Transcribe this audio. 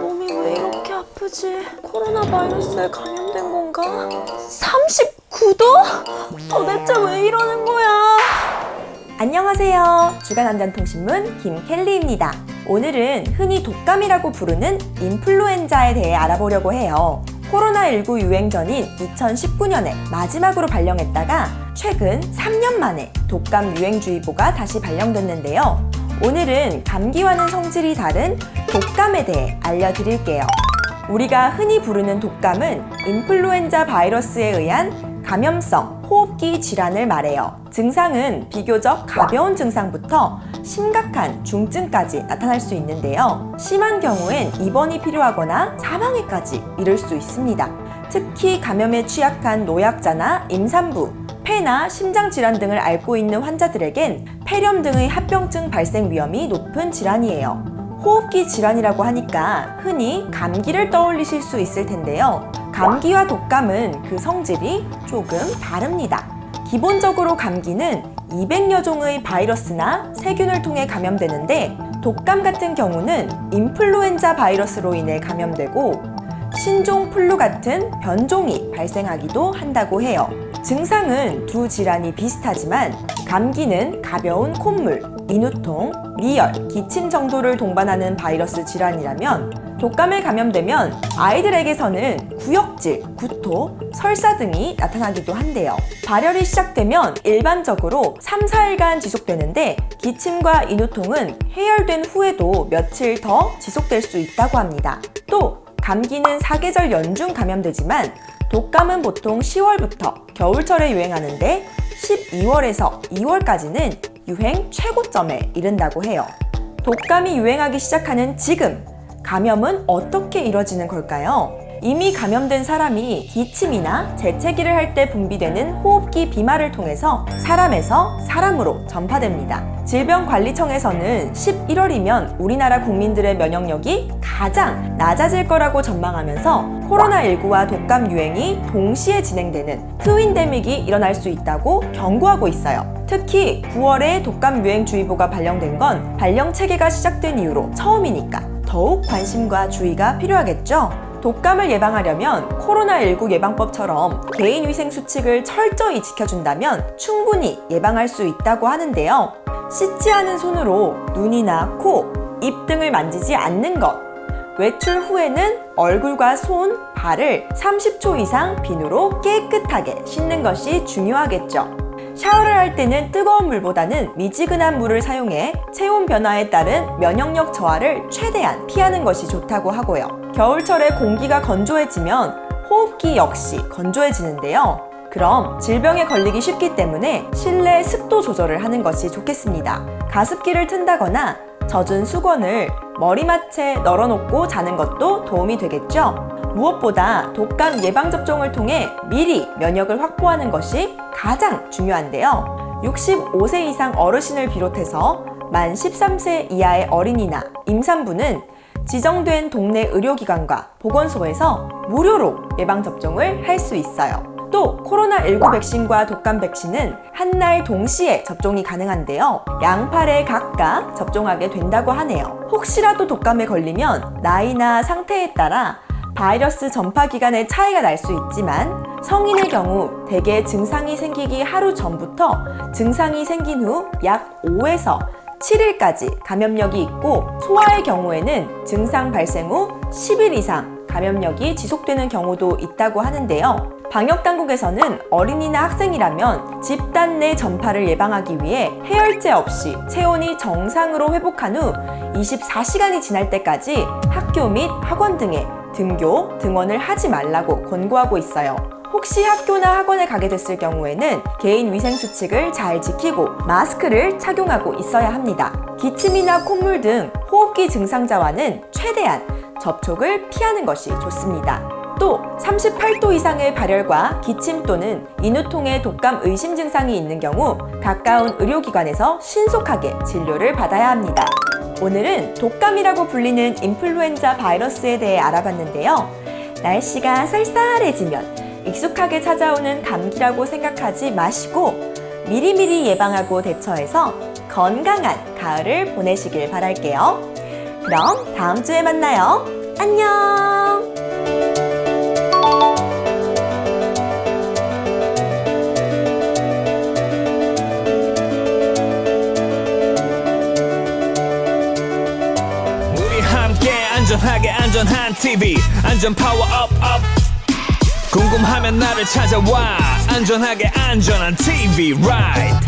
몸이 왜 이렇게 아프지? 코로나 바이러스에 감염된 건가? 39도? 도대체 왜 이러는 거야? 안녕하세요. 주간 한잔통신문 김켈리입니다. 오늘은 흔히 독감이라고 부르는 인플루엔자에 대해 알아보려고 해요. 코로나19 유행 전인 2019년에 마지막으로 발령했다가 최근 3년 만에 독감 유행주의보가 다시 발령됐는데요. 오늘은 감기와는 성질이 다른 독감에 대해 알려드릴게요. 우리가 흔히 부르는 독감은 인플루엔자 바이러스에 의한 감염성 호흡기 질환을 말해요. 증상은 비교적 가벼운 증상부터 심각한 중증까지 나타날 수 있는데요. 심한 경우엔 입원이 필요하거나 사망에까지 이를 수 있습니다. 특히 감염에 취약한 노약자나 임산부, 폐나 심장질환 등을 앓고 있는 환자들에겐 폐렴 등의 합병증 발생 위험이 높은 질환이에요. 호흡기 질환이라고 하니까 흔히 감기를 떠올리실 수 있을 텐데요. 감기와 독감은 그 성질이 조금 다릅니다. 기본적으로 감기는 200여 종의 바이러스나 세균을 통해 감염되는데 독감 같은 경우는 인플루엔자 바이러스로 인해 감염되고 신종 플루 같은 변종이 발생하기도 한다고 해요. 증상은 두 질환이 비슷하지만 감기는 가벼운 콧물, 인후통, 리열, 기침 정도를 동반하는 바이러스 질환이라면 독감에 감염되면 아이들에게서는 구역질, 구토, 설사 등이 나타나기도 한대요. 발열이 시작되면 일반적으로 3-4일간 지속되는데 기침과 인후통은 해열된 후에도 며칠 더 지속될 수 있다고 합니다. 또 감기는 사계절 연중 감염되지만 독감은 보통 10월부터 겨울철에 유행하는데 12월에서 2월까지는 유행 최고점에 이른다고 해요. 독감이 유행하기 시작하는 지금, 감염은 어떻게 이뤄지는 걸까요? 이미 감염된 사람이 기침이나 재채기를 할 때 분비되는 호흡기 비말을 통해서 사람에서 사람으로 전파됩니다. 질병관리청에서는 11월이면 우리나라 국민들의 면역력이 가장 낮아질 거라고 전망하면서 코로나19와 독감 유행이 동시에 진행되는 트윈데믹이 일어날 수 있다고 경고하고 있어요. 특히 9월에 독감 유행주의보가 발령된 건 발령 체계가 시작된 이후로 처음이니까 더욱 관심과 주의가 필요하겠죠? 독감을 예방하려면 코로나19 예방법처럼 개인위생 수칙을 철저히 지켜준다면 충분히 예방할 수 있다고 하는데요. 씻지 않은 손으로 눈이나 코, 입 등을 만지지 않는 것, 외출 후에는 얼굴과 손, 발을 30초 이상 비누로 깨끗하게 씻는 것이 중요하겠죠. 샤워를 할 때는 뜨거운 물보다는 미지근한 물을 사용해 체온 변화에 따른 면역력 저하를 최대한 피하는 것이 좋다고 하고요. 겨울철에 공기가 건조해지면 호흡기 역시 건조해지는데요. 그럼 질병에 걸리기 쉽기 때문에 실내 습도 조절을 하는 것이 좋겠습니다. 가습기를 튼다거나 젖은 수건을 머리맡에 널어놓고 자는 것도 도움이 되겠죠. 무엇보다 독감 예방접종을 통해 미리 면역을 확보하는 것이 가장 중요한데요. 65세 이상 어르신을 비롯해서 만 13세 이하의 어린이나 임산부는 지정된 동네 의료기관과 보건소에서 무료로 예방접종을 할 수 있어요. 또 코로나19 백신과 독감 백신은 한날 동시에 접종이 가능한데요. 양팔에 각각 접종하게 된다고 하네요. 혹시라도 독감에 걸리면 나이나 상태에 따라 바이러스 전파 기간의 차이가 날 수 있지만 성인의 경우 대개 증상이 생기기 하루 전부터 증상이 생긴 후 약 5에서 7일까지 감염력이 있고 소아의 경우에는 증상 발생 후 10일 이상 감염력이 지속되는 경우도 있다고 하는데요. 방역당국에서는 어린이나 학생이라면 집단 내 전파를 예방하기 위해 해열제 없이 체온이 정상으로 회복한 후 24시간이 지날 때까지 학교 및 학원 등에 등교, 등원을 하지 말라고 권고하고 있어요. 혹시 학교나 학원에 가게 됐을 경우에는 개인 위생 수칙을 잘 지키고 마스크를 착용하고 있어야 합니다. 기침이나 콧물 등 호흡기 증상자와는 최대한 접촉을 피하는 것이 좋습니다. 또 38도 이상의 발열과 기침 또는 인후통의 독감 의심 증상이 있는 경우 가까운 의료기관에서 신속하게 진료를 받아야 합니다. 오늘은 독감이라고 불리는 인플루엔자 바이러스에 대해 알아봤는데요. 날씨가 쌀쌀해지면 익숙하게 찾아오는 감기라고 생각하지 마시고 미리미리 예방하고 대처해서 건강한 가을을 보내시길 바랄게요. 그럼 다음 주에 만나요. 안녕! 우리 함께 안전하게 안전한 TV 안전 파워업 업 궁금하면 나를 찾아와 안전하게 안전한 TV right